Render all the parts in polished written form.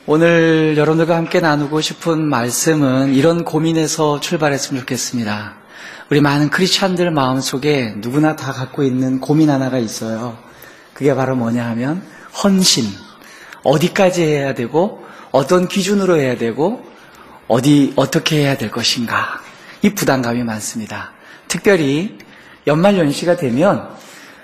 오늘 여러분들과 함께 나누고 싶은 말씀은 이런 고민에서 출발했으면 좋겠습니다. 우리 많은 크리스찬들 마음속에 누구나 다 갖고 있는 고민 하나가 있어요. 그게 바로 뭐냐 하면 헌신. 어디까지 해야 되고 어떤 기준으로 해야 되고 어떻게 해야 될 것인가. 이 부담감이 많습니다. 특별히 연말연시가 되면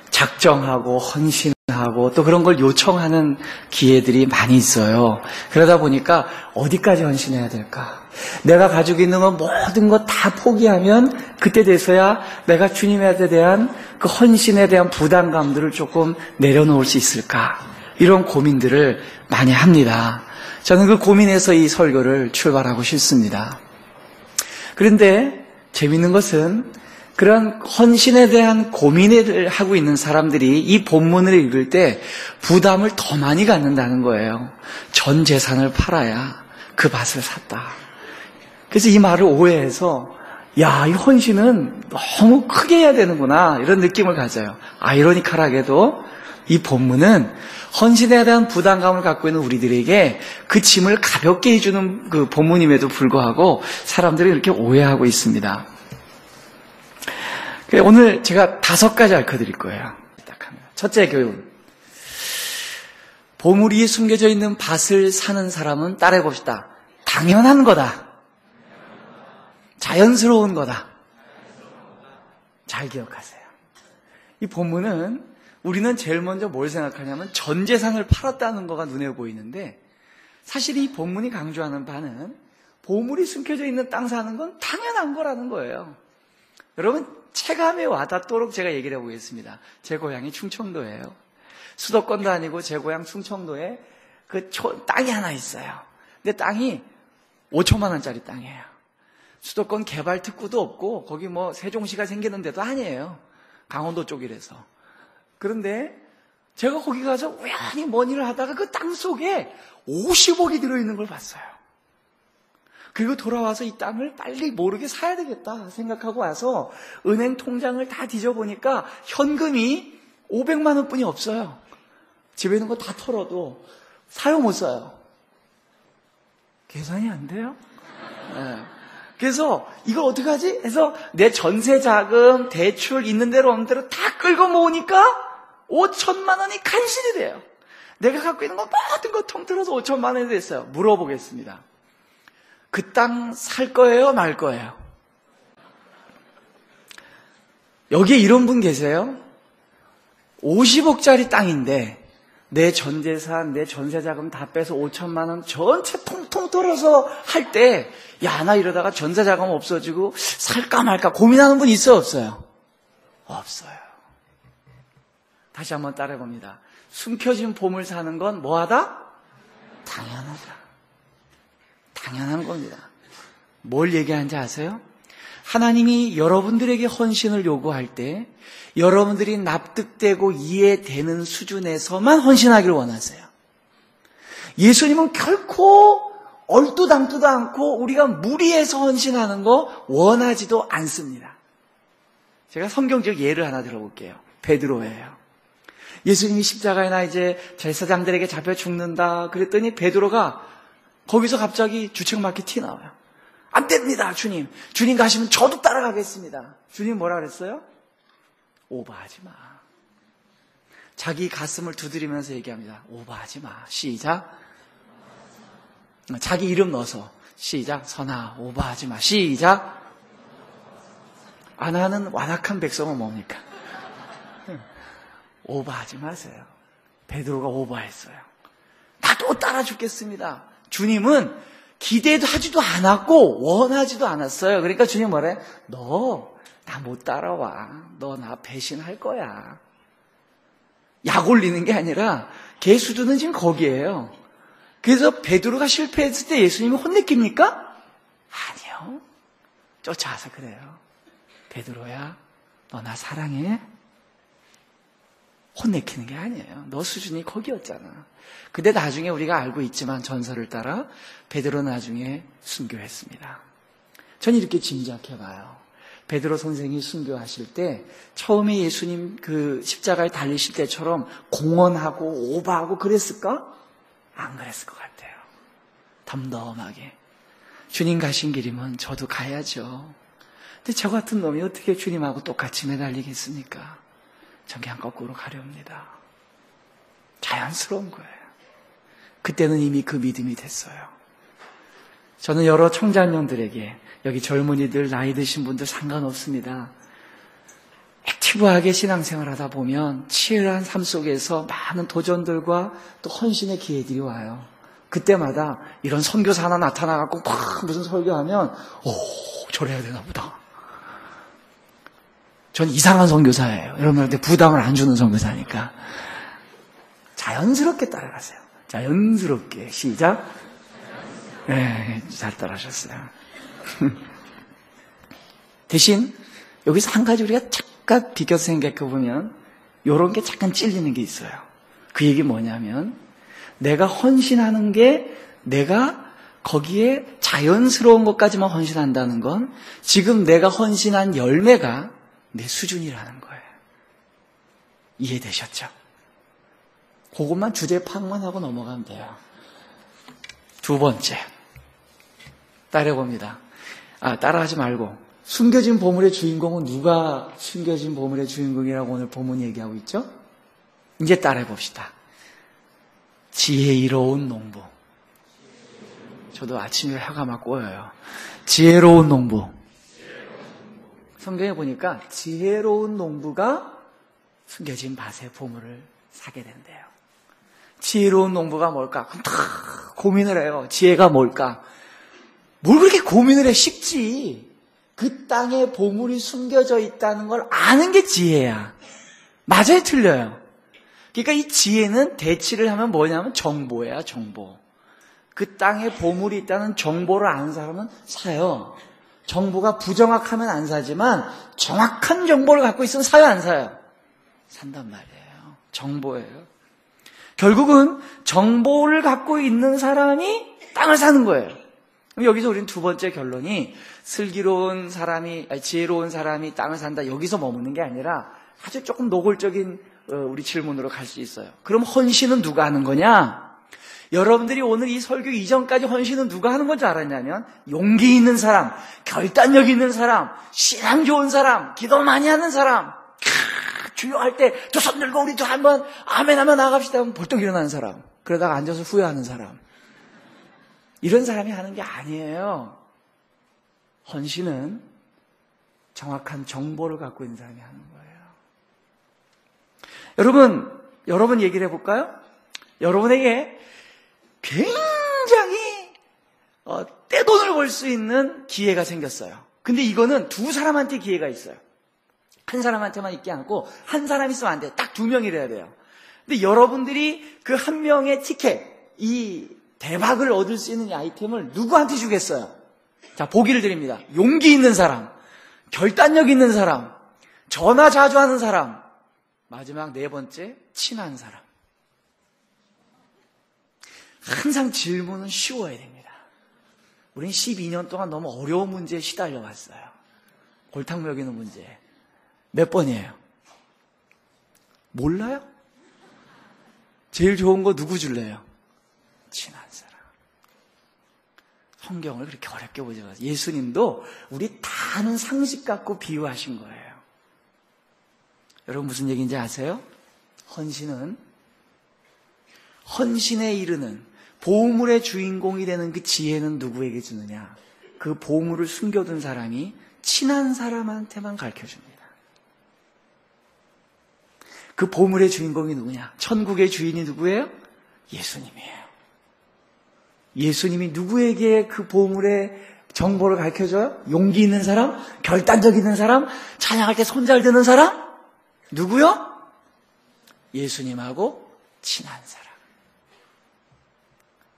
작정하고 헌신하고 또 그런 걸 요청하는 기회들이 많이 있어요. 그러다 보니까 어디까지 헌신해야 될까? 내가 가지고 있는 건 모든 것 다 포기하면 그때 돼서야 내가 주님에 대한 그 헌신에 대한 부담감들을 조금 내려놓을 수 있을까? 이런 고민들을 많이 합니다. 저는 그 고민에서 이 설교를 출발하고 싶습니다. 그런데 재미있는 것은 그런 헌신에 대한 고민을 하고 있는 사람들이 이 본문을 읽을 때 부담을 더 많이 갖는다는 거예요. 전 재산을 팔아야 그 밭을 샀다. 그래서 이 말을 오해해서 이 헌신은 너무 크게 해야 되는구나 이런 느낌을 가져요. 아이러니컬하게도 이 본문은 헌신에 대한 부담감을 갖고 있는 우리들에게 그 짐을 가볍게 해주는 그 본문임에도 불구하고 사람들이 이렇게 오해하고 있습니다. 오늘 제가 5가지 앓려드릴 거예요. 첫째 교훈. 보물이 숨겨져 있는 밭을 사는 사람은 따라해 봅시다. 당연한 거다. 자연스러운 거다. 잘 기억하세요. 이 본문은 우리는 제일 먼저 뭘 생각하냐면 전 재산을 팔았다는 거가 눈에 보이는데 사실 이 본문이 강조하는 바는 보물이 숨겨져 있는 땅 사는 건 당연한 거라는 거예요. 여러분 체감에 와닿도록 제가 얘기를 해보겠습니다. 제 고향이 충청도예요. 수도권도 아니고 제 고향 충청도에 땅이 하나 있어요. 근데 땅이 5천만 원짜리 땅이에요. 수도권 개발 특구도 없고 거기 세종시가 생기는 데도 아니에요. 강원도 쪽이라서. 그런데 제가 거기 가서 우연히 뭔 일을 하다가 그 땅 속에 50억이 들어있는 걸 봤어요. 그리고 돌아와서 이 땅을 빨리 모르게 사야 되겠다 생각하고 와서 은행 통장을 다 뒤져보니까 현금이 500만 원뿐이 없어요. 집에 있는 거 다 털어도 사용 못 써요. 계산이 안 돼요? 네. 그래서 이걸 어떻게 하지? 해서 내 전세 자금, 대출 있는 대로 없는 대로 다 끌고 모으니까 5천만 원이 간신히 돼요. 내가 갖고 있는 거 모든 거 통틀어서 5천만 원이 됐어요. 물어보겠습니다. 그 땅 살 거예요? 말 거예요? 여기에 이런 분 계세요? 50억짜리 땅인데 내 전재산, 내 전세자금 다 빼서 5천만 원 전체 통통 털어서 할 때 나 이러다가 전세자금 없어지고 살까 말까 고민하는 분 있어요? 없어요? 없어요. 다시 한번 따라해봅니다. 숨겨진 보물 사는 건 뭐하다? 당연하다. 당연한 겁니다. 뭘 얘기하는지 아세요? 하나님이 여러분들에게 헌신을 요구할 때 여러분들이 납득되고 이해되는 수준에서만 헌신하기를 원하세요. 예수님은 결코 얼토당토도 않고 우리가 무리해서 헌신하는 거 원하지도 않습니다. 제가 성경적 예를 하나 들어볼게요. 베드로예요. 예수님이 십자가에 나 이제 제사장들에게 잡혀 죽는다 그랬더니 베드로가 거기서 갑자기 주책맞게 티 나와요. 안 됩니다, 주님. 주님 가시면 저도 따라가겠습니다. 주님 뭐라 그랬어요? 오버하지 마. 자기 가슴을 두드리면서 얘기합니다. 오버하지 마. 시작. 자기 이름 넣어서 시작. 선아, 오버하지 마. 시작. 안 하는 완악한 백성은 뭡니까? 오버하지 마세요. 베드로가 오버했어요. 나도 따라 죽겠습니다. 주님은 기대도 하지도 않았고 원하지도 않았어요. 그러니까 주님 뭐래? 너 나 못 따라와. 너 나 배신할 거야. 약 올리는 게 아니라 걔 수준은 지금 거기에요. 그래서 베드로가 실패했을 때 예수님이 혼내킵니까? 아니요. 쫓아와서 그래요. 베드로야, 너 나 사랑해? 혼내키는 게 아니에요. 너 수준이 거기였잖아. 근데 나중에 우리가 알고 있지만 전설을 따라 베드로 나중에 순교했습니다. 전 이렇게 짐작해봐요. 베드로 선생이 순교하실 때 처음에 예수님 그 십자가에 달리실 때처럼 공언하고 오버하고 그랬을까? 안 그랬을 것 같아요. 덤덤하게. 주님 가신 길이면 저도 가야죠. 근데 저 같은 놈이 어떻게 주님하고 똑같이 매달리겠습니까? 전 그냥 거꾸로 가려합니다. 자연스러운 거예요. 그때는 이미 그 믿음이 됐어요. 저는 여러 청자년들에게, 여기 젊은이들, 나이 드신 분들 상관없습니다. 액티브하게 신앙생활하다 보면 치열한 삶 속에서 많은 도전들과 또 헌신의 기회들이 와요. 그때마다 이런 선교사 하나 나타나갖고 막 무슨 설교하면 저래야 되나 보다. 전 이상한 선교사예요. 여러분한테 부담을 안 주는 선교사니까. 자연스럽게 따라가세요. 자연스럽게. 시작. 네, 잘 따라하셨어요. 대신 여기서 한 가지 우리가 잠깐 비껴서 생각해보면 이런 게 잠깐 찔리는 게 있어요. 그 얘기 뭐냐면 내가 헌신하는 게 내가 거기에 자연스러운 것까지만 헌신한다는 건 지금 내가 헌신한 열매가 내 수준이라는 거예요. 이해되셨죠? 그것만 주제 파악만 하고 넘어가면 돼요. 두 번째, 따라해봅니다. 따라하지 말고 숨겨진 보물의 주인공은 누가 숨겨진 보물의 주인공이라고 오늘 본문이 얘기하고 있죠? 이제 따라해봅시다. 지혜로운 농부. 저도 아침에 혀가 막 꼬여요. 지혜로운 농부. 성경에 보니까 지혜로운 농부가 숨겨진 밭의 보물을 사게 된대요. 지혜로운 농부가 뭘까? 그럼 다 고민을 해요. 지혜가 뭘까? 뭘 그렇게 고민을 해? 쉽지. 그 땅에 보물이 숨겨져 있다는 걸 아는 게 지혜야. 맞아요, 틀려요? 그러니까 이 지혜는 대치를 하면 뭐냐면 정보야, 정보. 그 땅에 보물이 있다는 정보를 아는 사람은 사요. 정보가 부정확하면 안 사지만 정확한 정보를 갖고 있으면 사요, 안 사요? 산단 말이에요. 정보예요. 결국은 정보를 갖고 있는 사람이 땅을 사는 거예요. 여기서 우리는 두 번째 결론이 지혜로운 사람이 땅을 산다. 여기서 머무는 게 아니라 아주 조금 노골적인 우리 질문으로 갈 수 있어요. 그럼 헌신은 누가 하는 거냐? 여러분들이 오늘 이 설교 이전까지 헌신은 누가 하는 건지 알았냐면 용기 있는 사람, 결단력 있는 사람, 신앙 좋은 사람, 기도 많이 하는 사람, 주여 할 때 두 손 들고 우리도 한번 아멘 하면 나갑시다 하면 벌떡 일어나는 사람, 그러다가 앉아서 후회하는 사람, 이런 사람이 하는 게 아니에요. 헌신은 정확한 정보를 갖고 있는 사람이 하는 거예요. 여러분 얘기를 해볼까요? 여러분에게 굉장히 떼돈을 벌 수 있는 기회가 생겼어요. 근데 이거는 두 사람한테 기회가 있어요. 한 사람한테만 있지 않고 한 사람 있으면 안 돼요. 딱 두 명이래야 돼요. 근데 여러분들이 그 한 명의 티켓, 이 대박을 얻을 수 있는 이 아이템을 누구한테 주겠어요? 자, 보기를 드립니다. 용기 있는 사람, 결단력 있는 사람, 전화 자주 하는 사람, 마지막 네 번째, 친한 사람. 항상 질문은 쉬워야 됩니다. 우린 12년 동안 너무 어려운 문제에 시달려 왔어요. 골탕 먹이는 문제. 몇 번이에요? 몰라요? 제일 좋은 거 누구 줄래요? 친한 사람. 성경을 그렇게 어렵게 보지 마세요. 예수님도 우리 다 아는 상식 갖고 비유하신 거예요. 여러분 무슨 얘기인지 아세요? 헌신에 이르는 보물의 주인공이 되는 그 지혜는 누구에게 주느냐? 그 보물을 숨겨둔 사람이 친한 사람한테만 가르쳐줍니다. 그 보물의 주인공이 누구냐? 천국의 주인이 누구예요? 예수님이에요. 예수님이 누구에게 그 보물의 정보를 가르쳐줘요? 용기 있는 사람? 결단력 있는 사람? 찬양할 때 손 잘 드는 사람? 누구요? 예수님하고 친한 사람.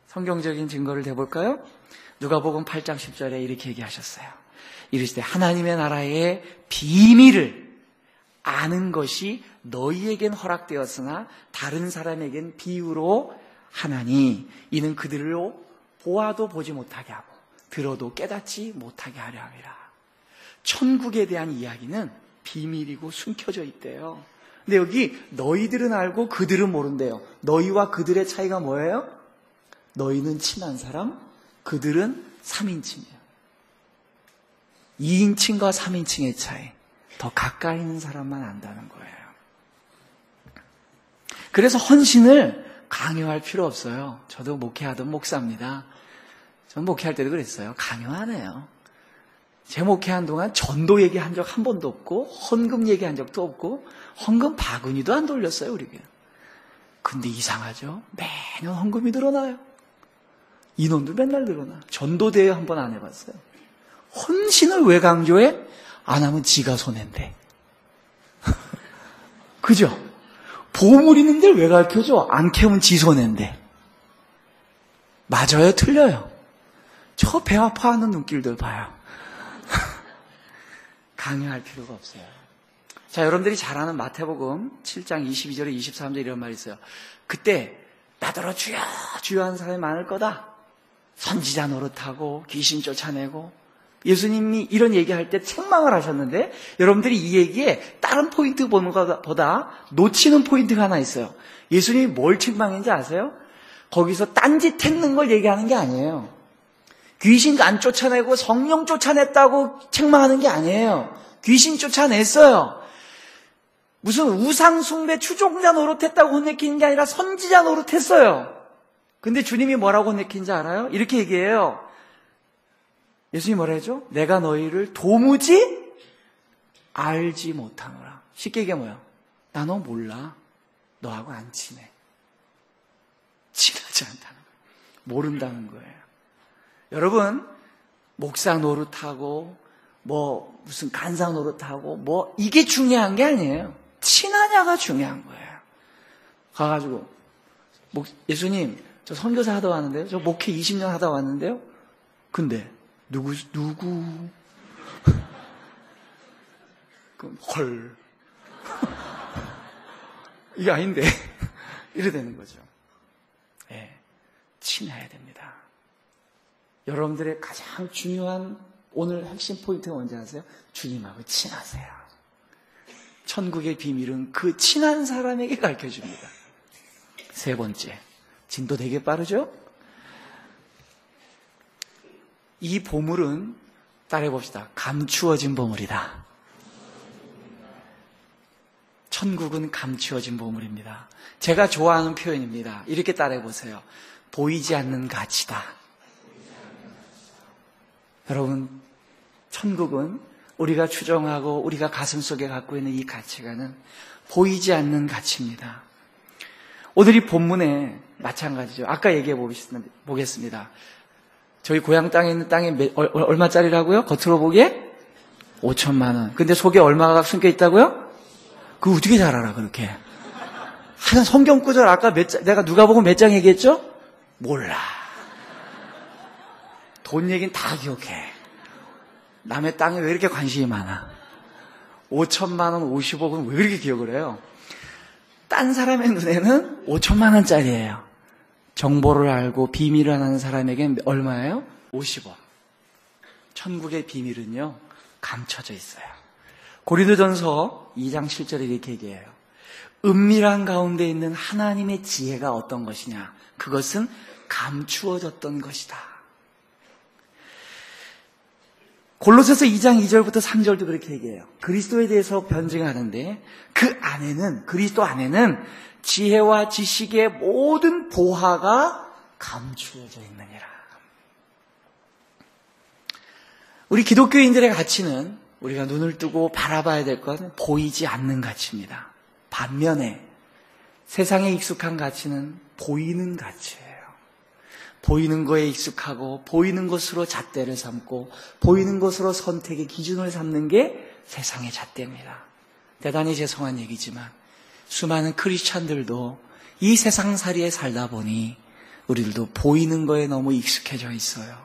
성경적인 증거를 대볼까요? 누가복음 8장 10절에 이렇게 얘기하셨어요. 이르시되 하나님의 나라의 비밀을 아는 것이 너희에겐 허락되었으나 다른 사람에겐 비유로 하나니 이는 그들로 보아도 보지 못하게 하고 들어도 깨닫지 못하게 하려 함이라. 천국에 대한 이야기는 비밀이고 숨겨져 있대요. 근데 여기 너희들은 알고 그들은 모른대요. 너희와 그들의 차이가 뭐예요? 너희는 친한 사람, 그들은 3인칭이에요. 2인칭과 3인칭의 차이. 더 가까이 있는 사람만 안다는 거예요. 그래서 헌신을 강요할 필요 없어요. 저도 목회하던 목사입니다. 전 목회할 때도 그랬어요. 강요 안 해요. 제 목회한 동안 전도 얘기한 적 한 번도 없고 헌금 얘기한 적도 없고 헌금 바구니도 안 돌렸어요. 우리가. 근데 이상하죠. 매년 헌금이 늘어나요. 인원도 맨날 늘어나. 전도대회 한 번 안 해봤어요. 헌신을 왜 강조해? 안 하면 지가 손해인데. 그죠? 보물 있는데 왜 가르쳐줘? 안 캐면 지 손해인데. 맞아요? 틀려요? 저 배 아파하는 눈길들 봐요. 강요할 필요가 없어요. 자, 여러분들이 잘 아는 마태복음 7장 22절에 23절 이런 말이 있어요. 그때 나더러 주여 주여 하는 사람이 많을 거다. 선지자 노릇하고 귀신 쫓아내고. 예수님이 이런 얘기할 때 책망을 하셨는데 여러분들이 이 얘기에 다른 포인트 보는 것보다 놓치는 포인트가 하나 있어요. 예수님이 뭘 책망했는지 아세요? 거기서 딴짓 했는 걸 얘기하는 게 아니에요. 귀신 안 쫓아내고 성령 쫓아냈다고 책망하는 게 아니에요. 귀신 쫓아냈어요. 무슨 우상 숭배 추종자 노릇했다고 혼내키는 게 아니라 선지자 노릇했어요. 근데 주님이 뭐라고 혼내키는지 알아요? 이렇게 얘기해요. 예수님이 뭐라 하죠? 내가 너희를 도무지 알지 못하노라. 쉽게 얘기하면 뭐야? 나 너 몰라. 너하고 안 친해. 친하지 않다는 거예요. 모른다는 거예요. 여러분, 목사 노릇하고 무슨 간사 노릇하고 이게 중요한 게 아니에요. 친하냐가 중요한 거예요. 가가지고 예수님 저 선교사 하다 왔는데요. 저 목회 20년 하다 왔는데요. 근데 누구 그럼 헐 이게 아닌데 이래 되는 거죠. 예, 친해야 됩니다. 여러분들의 가장 중요한 오늘 핵심 포인트가 뭔지 아세요? 주님하고 친하세요. 천국의 비밀은 그 친한 사람에게 가르쳐줍니다. 세 번째, 진도 되게 빠르죠? 이 보물은 따라해봅시다. 감추어진 보물이다. 천국은 감추어진 보물입니다. 제가 좋아하는 표현입니다. 이렇게 따라해보세요. 보이지 않는 가치다. 여러분, 천국은 우리가 추정하고 우리가 가슴속에 갖고 있는 이 가치관은 보이지 않는 가치입니다. 오늘 이 본문에 마찬가지죠. 아까 얘기해 보겠습니다. 저희 고향 땅에 있는 땅이 얼마짜리라고요? 겉으로 보기에 5천만 원. 근데 속에 얼마가 숨겨 있다고요? 그거 어떻게 잘 알아 그렇게? 하여간 성경 구절 아까 내가 누가 보고 몇 장 얘기했죠? 몰라. 돈 얘기는 다 기억해. 남의 땅에 왜 이렇게 관심이 많아? 5천만 원, 50억은 왜 이렇게 기억을 해요? 딴 사람의 눈에는 5천만 원짜리예요. 정보를 알고 비밀을 아는 사람에겐 얼마예요? 50억. 천국의 비밀은요, 감춰져 있어요. 고린도전서 2장 7절에 이렇게 얘기해요. 은밀한 가운데 있는 하나님의 지혜가 어떤 것이냐? 그것은 감추어졌던 것이다. 골로새서 2장 2절부터 3절도 그렇게 얘기해요. 그리스도에 대해서 변증하는데 그 안에는, 그리스도 안에는 지혜와 지식의 모든 보화가 감추어져 있느니라. 우리 기독교인들의 가치는 우리가 눈을 뜨고 바라봐야 될 것은 보이지 않는 가치입니다. 반면에 세상에 익숙한 가치는 보이는 가치예요. 보이는 거에 익숙하고 보이는 것으로 잣대를 삼고 보이는 것으로 선택의 기준을 삼는 게 세상의 잣대입니다. 대단히 죄송한 얘기지만 수많은 크리스찬들도 이 세상살이에 살다 보니 우리들도 보이는 거에 너무 익숙해져 있어요.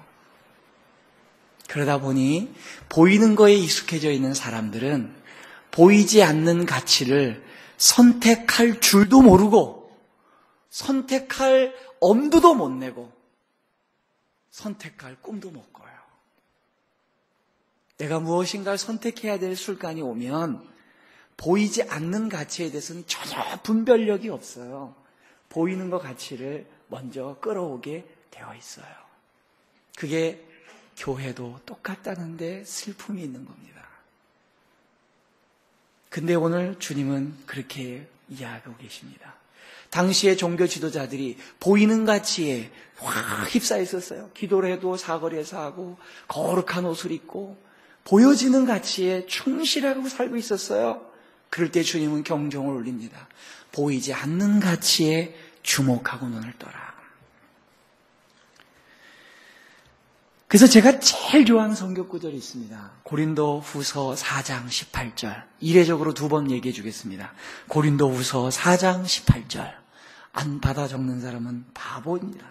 그러다 보니 보이는 거에 익숙해져 있는 사람들은 보이지 않는 가치를 선택할 줄도 모르고 선택할 엄두도 못 내고 선택할 꿈도 못 꿔요. 내가 무엇인가를 선택해야 될 순간이 오면 보이지 않는 가치에 대해서는 전혀 분별력이 없어요. 보이는 것 가치를 먼저 끌어오게 되어 있어요. 그게 교회도 똑같다는데 슬픔이 있는 겁니다. 근데 오늘 주님은 그렇게 이야기하고 계십니다. 당시의 종교 지도자들이 보이는 가치에 확 휩싸여 있었어요. 기도를 해도 사거리에서 하고 거룩한 옷을 입고 보여지는 가치에 충실하고 살고 있었어요. 그럴 때 주님은 경종을 울립니다. 보이지 않는 가치에 주목하고 눈을 떠라. 그래서 제가 제일 좋아하는 성경 구절이 있습니다. 고린도 후서 4장 18절. 이례적으로 2번 얘기해 주겠습니다. 고린도 후서 4장 18절. 안 받아 적는 사람은 바보입니다.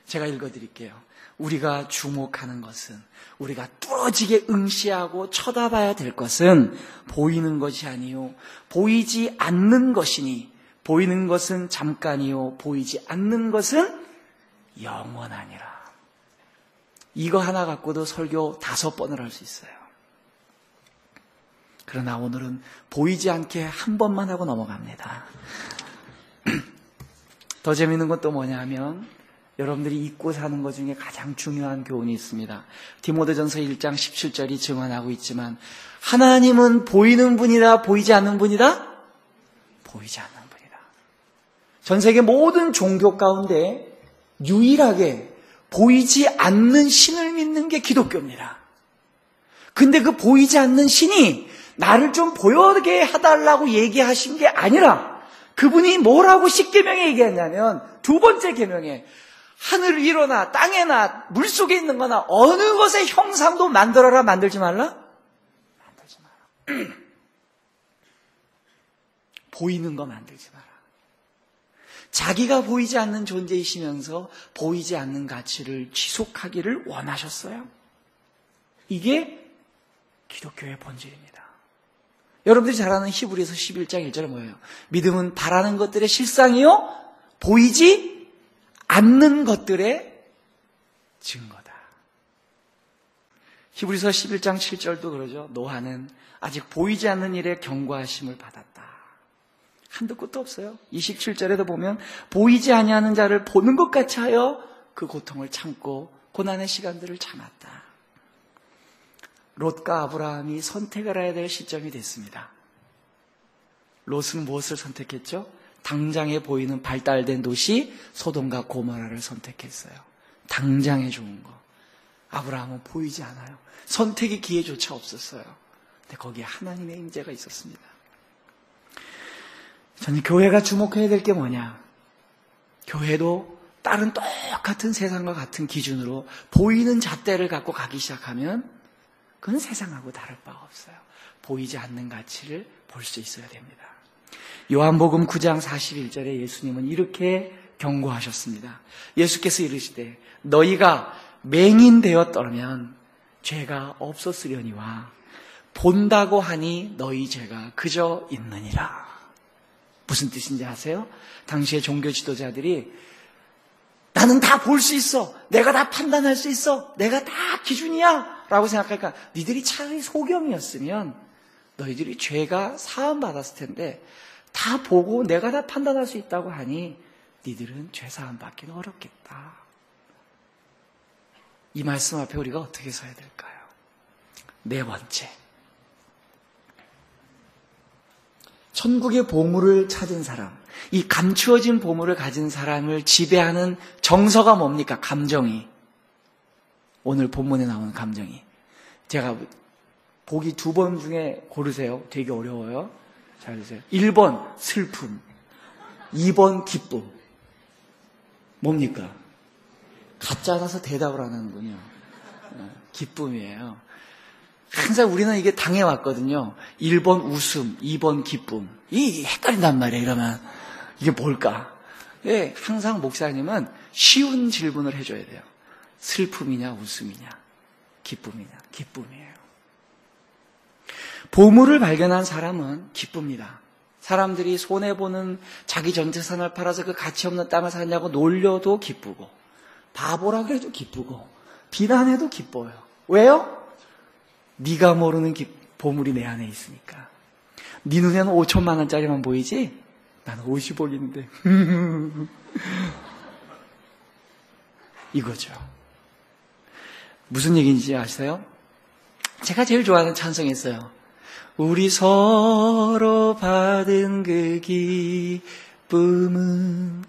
제가 읽어 드릴게요. 우리가 주목하는 것은, 우리가 뚫어지게 응시하고 쳐다봐야 될 것은 보이는 것이 아니요 보이지 않는 것이니, 보이는 것은 잠깐이요 보이지 않는 것은 영원하니라. 이거 하나 갖고도 설교 5번을 할 수 있어요. 그러나 오늘은 보이지 않게 한 번만 하고 넘어갑니다. 더 재밌는 건 또 뭐냐 하면 여러분들이 잊고 사는 것 중에 가장 중요한 교훈이 있습니다. 디모데전서 1장 17절이 증언하고 있지만 하나님은 보이는 분이다, 보이지 않는 분이다? 보이지 않는 분이다. 전 세계 모든 종교 가운데 유일하게 보이지 않는 신을 믿는 게 기독교입니다. 근데 그 보이지 않는 신이 나를 좀 보여게 해달라고 얘기하신 게 아니라 그분이 뭐라고 10계명에 얘기했냐면 2번째 계명에 하늘 위로나 땅에나 물속에 있는 거나 어느 것의 형상도 만들어라, 만들지 말라? 만들지 마라. 보이는 거 만들지 마라. 자기가 보이지 않는 존재이시면서 보이지 않는 가치를 지속하기를 원하셨어요. 이게 기독교의 본질입니다. 여러분들이 잘 아는 히브리서 11장 1절은 뭐예요? 믿음은 바라는 것들의 실상이요 보이지 않는 것들의 증거다. 히브리서 11장 7절도 그러죠. 노아는 아직 보이지 않는 일에 경고하심을 받았다. 한도 끝도 없어요. 27절에도 보면 보이지 아니하는 자를 보는 것 같이 하여 그 고통을 참고 고난의 시간들을 참았다. 롯과 아브라함이 선택을 해야 될 시점이 됐습니다. 롯은 무엇을 선택했죠? 당장에 보이는 발달된 도시 소돔과 고모라를 선택했어요. 당장에 좋은 거. 아브라함은 보이지 않아요. 선택의 기회조차 없었어요. 근데 거기에 하나님의 임재가 있었습니다. 저는 교회가 주목해야 될 게 뭐냐? 교회도 다른 똑같은 세상과 같은 기준으로 보이는 잣대를 갖고 가기 시작하면 그건 세상하고 다를 바가 없어요. 보이지 않는 가치를 볼 수 있어야 됩니다. 요한복음 9장 41절에 예수님은 이렇게 경고하셨습니다. 예수께서 이르시되 너희가 맹인되었더라면 죄가 없었으려니와 본다고 하니 너희 죄가 그저 있느니라. 무슨 뜻인지 아세요? 당시의 종교 지도자들이 나는 다 볼 수 있어, 내가 다 판단할 수 있어, 내가 다 기준이야 라고 생각하니까 니들이 차라리 소경이었으면 너희들이 죄가 사함받았을 텐데 다 보고 내가 다 판단할 수 있다고 하니 니들은 죄 사함 받기는 어렵겠다. 이 말씀 앞에 우리가 어떻게 서야 될까요? 네 번째, 천국의 보물을 찾은 사람, 이 감추어진 보물을 가진 사람을 지배하는 정서가 뭡니까? 감정이. 오늘 본문에 나오는 감정이. 제가 보기 2번 중에 고르세요. 되게 어려워요. 잘 보세요. 1번 슬픔, 2번 기쁨. 뭡니까? 가짜라서 대답을 안 하는군요. 기쁨이에요. 항상 우리는 이게 당해왔거든요. 1번 웃음, 2번 기쁨. 이 헷갈린단 말이에요. 이러면 이게 뭘까? 예, 항상 목사님은 쉬운 질문을 해줘야 돼요. 슬픔이냐 웃음이냐 기쁨이냐. 기쁨이에요. 보물을 발견한 사람은 기쁩니다. 사람들이 손해보는 자기 전 재산을 팔아서 그 가치 없는 땅을 샀냐고 놀려도 기쁘고, 바보라고 해도 기쁘고, 비난해도 기뻐요. 왜요? 네가 모르는 보물이 내 안에 있으니까. 네 눈에는 5천만 원짜리만 보이지? 나는 50억인데. 이거죠. 무슨 얘기인지 아세요? 제가 제일 좋아하는 찬송이 있어요. 우리 서로 받은 그 기쁨은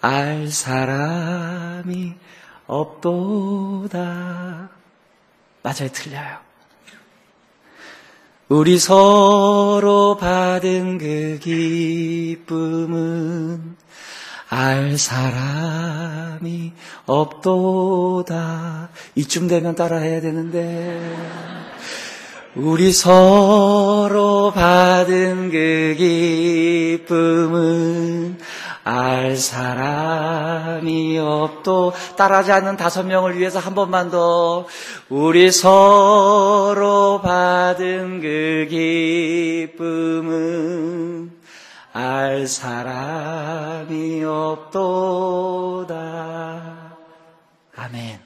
알 사람이 없도다. 맞아요, 틀려요. 우리 서로 받은 그 기쁨은 알 사람이 없도다. 이쯤 되면 따라해야 되는데. 우리 서로 받은 그 기쁨은 알 사람이 없도. 따라하지 않는 5명을 위해서 한 번만 더. 우리 서로 받은 그 기쁨은 알 사람이 없도다. 아멘.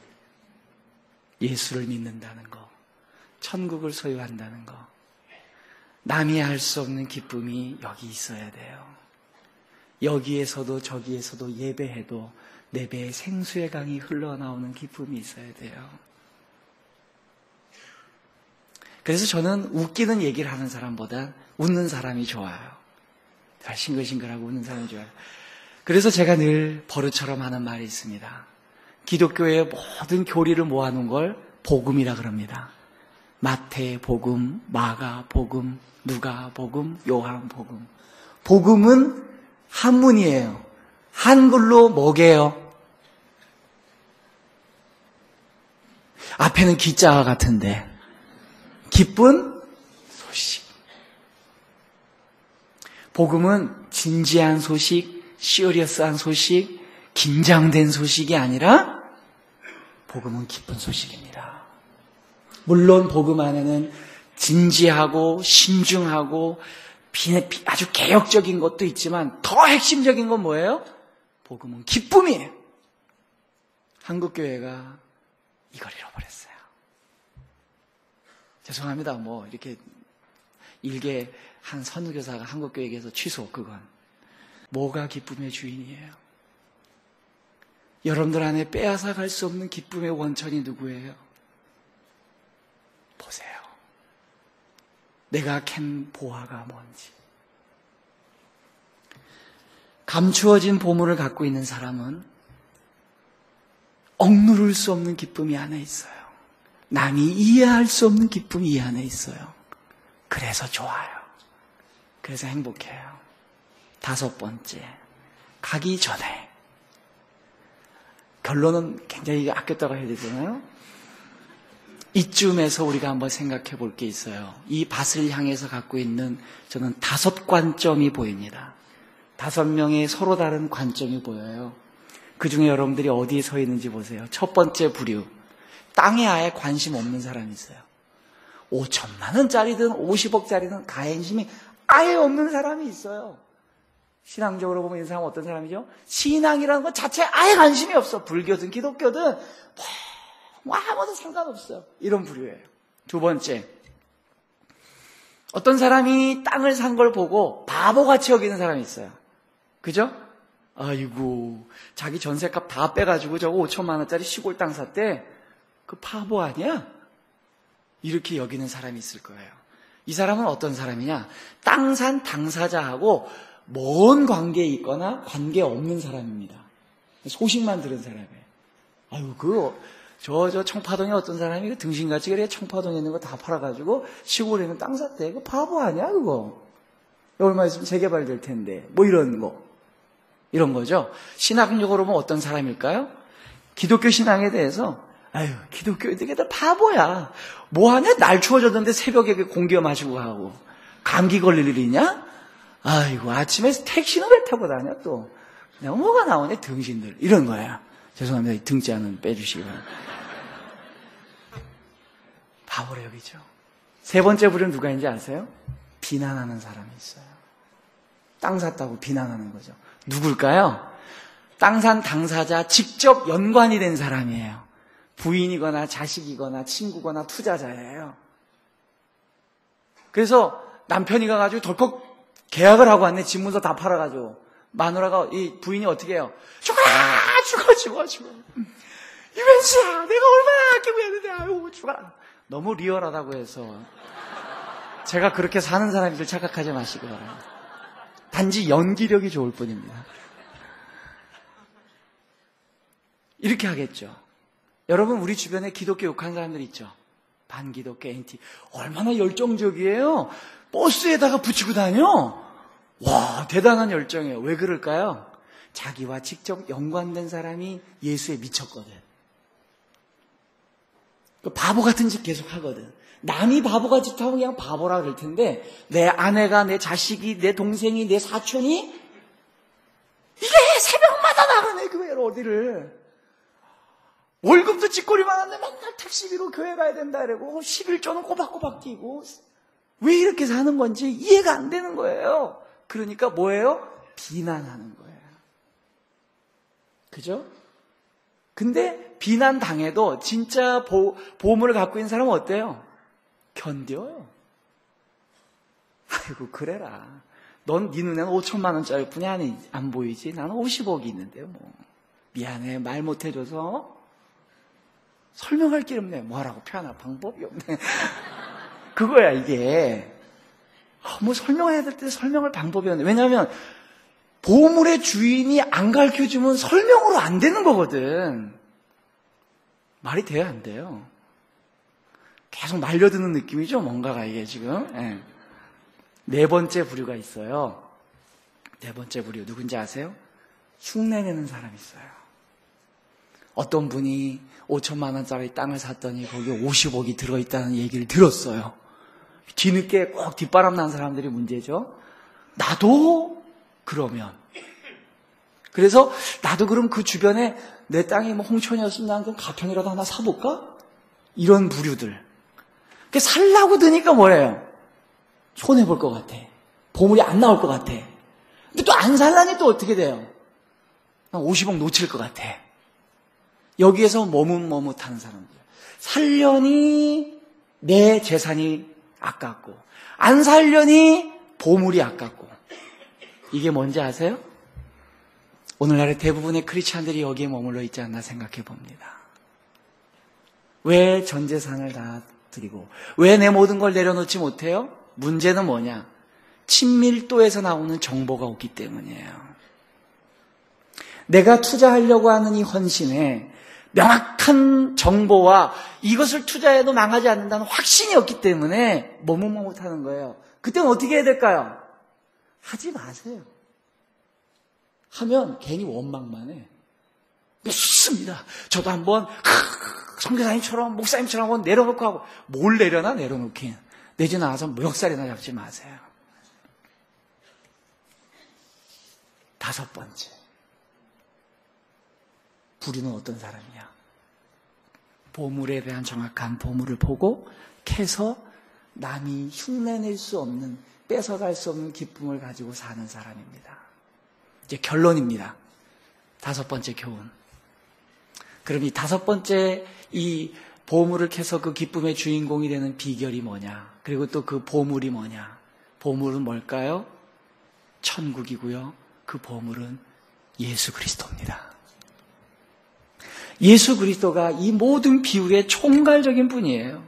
예수를 믿는다는 거, 천국을 소유한다는 거, 남이 알 수 없는 기쁨이 여기 있어야 돼요. 여기에서도 저기에서도 예배해도 내 배에 생수의 강이 흘러나오는 기쁨이 있어야 돼요. 그래서 저는 웃기는 얘기를 하는 사람보다 웃는 사람이 좋아요. 싱글싱글하고 웃는 사람이 좋아요. 그래서 제가 늘 버릇처럼 하는 말이 있습니다. 기독교의 모든 교리를 모아놓은 걸 복음이라 그럽니다. 마태복음, 마가복음, 누가복음, 요한복음. 복음은 한문이에요. 한글로 뭐게요? 앞에는 기자와 같은데 기쁜 소식. 복음은 진지한 소식, 시리어스한 소식, 긴장된 소식이 아니라 복음은 기쁜 소식입니다. 물론 복음 안에는 진지하고 신중하고 아주 개혁적인 것도 있지만 더 핵심적인 건 뭐예요? 복음은 기쁨이에요. 한국교회가 이걸 잃어버렸어요. 죄송합니다. 뭐 이렇게 일개 한 선교사가 한국교회에서 취소, 그건. 뭐가 기쁨의 주인이에요? 여러분들 안에 빼앗아 갈 수 없는 기쁨의 원천이 누구예요? 보세요. 내가 캔 보화가 뭔지. 감추어진 보물을 갖고 있는 사람은 억누를 수 없는 기쁨이 안에 있어요. 남이 이해할 수 없는 기쁨이 이 안에 있어요. 그래서 좋아요. 그래서 행복해요. 5번째, 가기 전에. 결론은 굉장히 아꼈다고 해야 되잖아요. 이쯤에서 우리가 한번 생각해 볼 게 있어요. 이 밭을 향해서 갖고 있는 저는 5 관점이 보입니다. 5명의 서로 다른 관점이 보여요. 그 중에 여러분들이 어디에 서 있는지 보세요. 첫 번째 부류. 땅에 아예 관심 없는 사람이 있어요. 5천만 원짜리든 50억짜리든 관심이 아예 없는 사람이 있어요. 신앙적으로 보면 이 사람은 어떤 사람이죠? 신앙이라는 것 자체에 아예 관심이 없어. 불교든 기독교든 뭐 아무도 상관없어요. 이런 부류예요. 2 번째, 어떤 사람이 땅을 산 걸 보고 바보같이 여기는 사람이 있어요. 그죠? 아이고, 자기 전셋값 다 빼가지고 저거 5천만 원짜리 시골 땅 샀대. 그 바보 아니야? 이렇게 여기는 사람이 있을 거예요. 이 사람은 어떤 사람이냐? 땅 산 당사자하고 먼 관계에 있거나 관계 없는 사람입니다. 소식만 들은 사람이에요. 아유, 저 청파동에 어떤 사람이 등신같이 그래 청파동에 있는 거 다 팔아가지고 시골에 있는 땅 샀대. 그거 바보 아니야, 그거? 얼마 있으면 재개발될 텐데. 뭐 이런 거. 이런 거죠. 신학적으로 보면 어떤 사람일까요? 기독교 신앙에 대해서 아유, 기독교인들이 다 바보야. 뭐하냐? 날 추워졌는데 새벽에 공기어 마시고 가고. 감기 걸릴 일이냐? 아이고, 아침에 택시는 왜 타고 다녀 또. 내가 뭐가 나오네, 등신들. 이런 거야. 죄송합니다. 등자는 빼주시기 바랍니다. 바보로 여기죠. 3 번째 부류는 누가인지 아세요? 비난하는 사람이 있어요. 땅 샀다고 비난하는 거죠. 누굴까요? 땅 산 당사자 직접 연관이 된 사람이에요. 부인이거나 자식이거나 친구거나 투자자예요. 그래서 남편이 가가지고 덜컥 계약을 하고 왔네. 집 문서 다 팔아가지고. 마누라가, 이 부인이 어떻게 해요? 죽어! 이벤수야, 내가 얼마나 아끼고 했는데, 아유, 죽어라. 너무 리얼하다고 해서 제가 그렇게 사는 사람인 줄 착각하지 마시기 바랍니다. 단지 연기력이 좋을 뿐입니다. 이렇게 하겠죠. 여러분, 우리 주변에 기독교 욕하는 사람들 있죠. 반기독교, NT. 얼마나 열정적이에요. 버스에다가 붙이고 다녀. 와, 대단한 열정이에요. 왜 그럴까요? 자기와 직접 연관된 사람이 예수에 미쳤거든. 바보 같은 짓 계속 하거든. 남이 바보같이 하면 그냥 바보라 그럴 텐데, 내 아내가, 내 자식이, 내 동생이, 내 사촌이 이게 새벽마다 나가네, 교회를 어디를. 월급도 찌꼬리만 한데 맨날 택시비로 교회 가야 된다 그러고 11조는 꼬박꼬박 뛰고 왜 이렇게 사는 건지 이해가 안 되는 거예요. 그러니까 뭐예요? 비난하는 거예요. 그죠? 근데 비난당해도 진짜 보물을 갖고 있는 사람은 어때요? 견뎌요. 아이고 그래라. 넌 네 눈에는 5천만 원짜리 뿐이 안 보이지. 나는 50억이 있는데 뭐. 미안해. 말 못해줘서 설명할 게 없네. 뭐라고 표현할 방법이 없네. 그거야 이게. 뭐 설명해야 될 때 설명할 방법이 없네. 왜냐하면 보물의 주인이 안 가르쳐주면 설명으로 안 되는 거거든. 말이 돼야 안 돼요. 계속 말려드는 느낌이죠. 뭔가가 이게 지금. 네. 네 번째 부류가 있어요. 네 번째 부류 누군지 아세요? 흉내내는 사람이 있어요. 어떤 분이 5천만 원짜리 땅을 샀더니 거기에 50억이 들어있다는 얘기를 들었어요. 뒤늦게 꼭 뒷바람 난 사람들이 문제죠. 나도 그러면. 그래서 나도 그럼 그 주변에 내 땅이 뭐 홍천이었으면 난 그럼 가평이라도 하나 사볼까? 이런 부류들. 살라고 드니까 뭐래요? 손해볼 것 같아. 보물이 안 나올 것 같아. 근데 또 안 살라니 또 어떻게 돼요? 50억 놓칠 것 같아. 여기에서 머뭇머뭇하는 사람들. 살려니 내 재산이 아깝고 안 살려니 보물이 아깝고. 이게 뭔지 아세요? 오늘날의 대부분의 크리스찬들이 여기에 머물러 있지 않나 생각해 봅니다. 왜 전 재산을 다 드리고 왜 내 모든 걸 내려놓지 못해요? 문제는 뭐냐? 친밀도에서 나오는 정보가 없기 때문이에요. 내가 투자하려고 하는 이 헌신에 명확한 정보와 이것을 투자해도 망하지 않는다는 확신이 없기 때문에 머뭇머뭇하는 거예요. 그때는 어떻게 해야 될까요? 하지 마세요. 하면 괜히 원망만 해. 믿습니다. 저도 한번 선교사님처럼 목사님처럼 한번 내려놓고 하고. 뭘 내려놔 내려놓긴. 내지 나와서 멱살이나 잡지 마세요. 다섯 번째 부류는 어떤 사람이냐? 보물에 대한 정확한 보물을 보고 캐서 남이 흉내낼 수 없는, 뺏어갈 수 없는 기쁨을 가지고 사는 사람입니다. 이제 결론입니다. 다섯 번째 교훈. 그럼 이 다섯 번째 이 보물을 캐서 그 기쁨의 주인공이 되는 비결이 뭐냐? 그리고 또 그 보물이 뭐냐? 보물은 뭘까요? 천국이고요. 그 보물은 예수 그리스도입니다. 예수 그리스도가 이 모든 비유의 총괄적인 분이에요.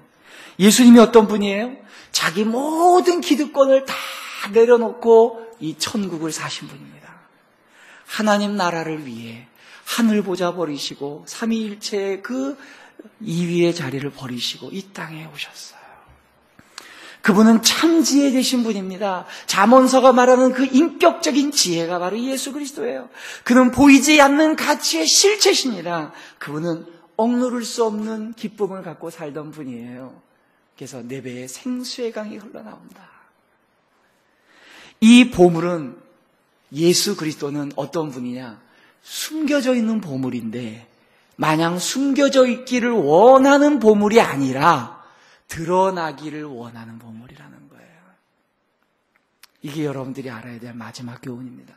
예수님이 어떤 분이에요? 자기 모든 기득권을 다 내려놓고 이 천국을 사신 분입니다. 하나님 나라를 위해 하늘 보좌 버리시고 삼위일체의 그 2위의 자리를 버리시고 이 땅에 오셨어요. 그분은 참 지혜 되신 분입니다. 잠언서가 말하는 그 인격적인 지혜가 바로 예수 그리스도예요. 그는 보이지 않는 가치의 실체십니다. 그분은 억누를 수 없는 기쁨을 갖고 살던 분이에요. 그래서 내 배에 생수의 강이 흘러나온다. 이 보물은, 예수 그리스도는 어떤 분이냐? 숨겨져 있는 보물인데 마냥 숨겨져 있기를 원하는 보물이 아니라 드러나기를 원하는 보물이라는 거예요. 이게 여러분들이 알아야 될 마지막 교훈입니다.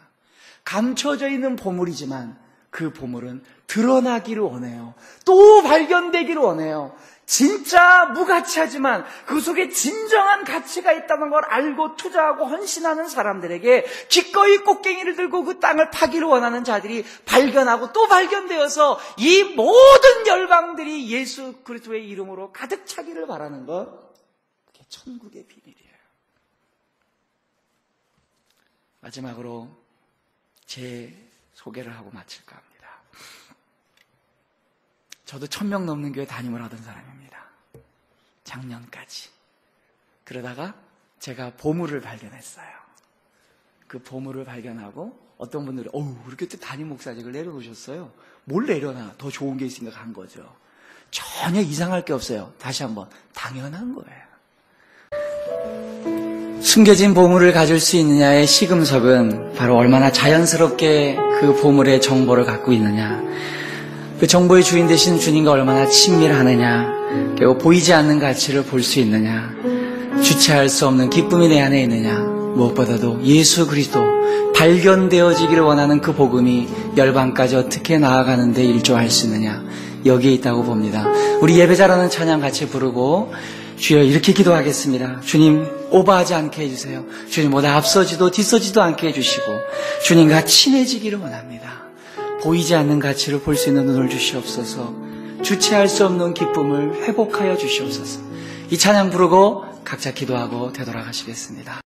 감춰져 있는 보물이지만 그 보물은 드러나기를 원해요. 또 발견되기를 원해요. 진짜 무가치하지만 그 속에 진정한 가치가 있다는 걸 알고 투자하고 헌신하는 사람들에게 기꺼이 꽃갱이를 들고 그 땅을 파기를 원하는 자들이 발견하고 또 발견되어서 이 모든 열방들이 예수 그리스도의 이름으로 가득 차기를 바라는 것, 그게 천국의 비밀이에요. 마지막으로 제 소개를 하고 마칠까 합니다. 저도 1000명 넘는 교회 담임을 하던 사람입니다. 작년까지. 그러다가 제가 보물을 발견했어요. 그 보물을 발견하고 어떤 분들이 우리 교회 담임 목사직을 내려놓으셨어요. 뭘 내려놔? 더 좋은 게 있으니까 간 거죠. 전혀 이상할 게 없어요. 다시 한번 당연한 거예요. 숨겨진 보물을 가질 수 있느냐의 시금석은 바로 얼마나 자연스럽게 그 보물의 정보를 갖고 있느냐, 그 정보의 주인 되신 주님과 얼마나 친밀하느냐, 그리고 보이지 않는 가치를 볼 수 있느냐, 주체할 수 없는 기쁨이 내 안에 있느냐, 무엇보다도 예수 그리스도 발견되어지기를 원하는 그 복음이 열방까지 어떻게 나아가는 데 일조할 수 있느냐, 여기에 있다고 봅니다. 우리 예배자라는 찬양 같이 부르고 주여 이렇게 기도하겠습니다. 주님, 오버하지 않게 해주세요. 주님, 보다 앞서지도 뒤서지도 않게 해주시고 주님과 친해지기를 원합니다. 보이지 않는 가치를 볼 수 있는 눈을 주시옵소서. 주체할 수 없는 기쁨을 회복하여 주시옵소서. 이 찬양 부르고 각자 기도하고 되돌아가시겠습니다.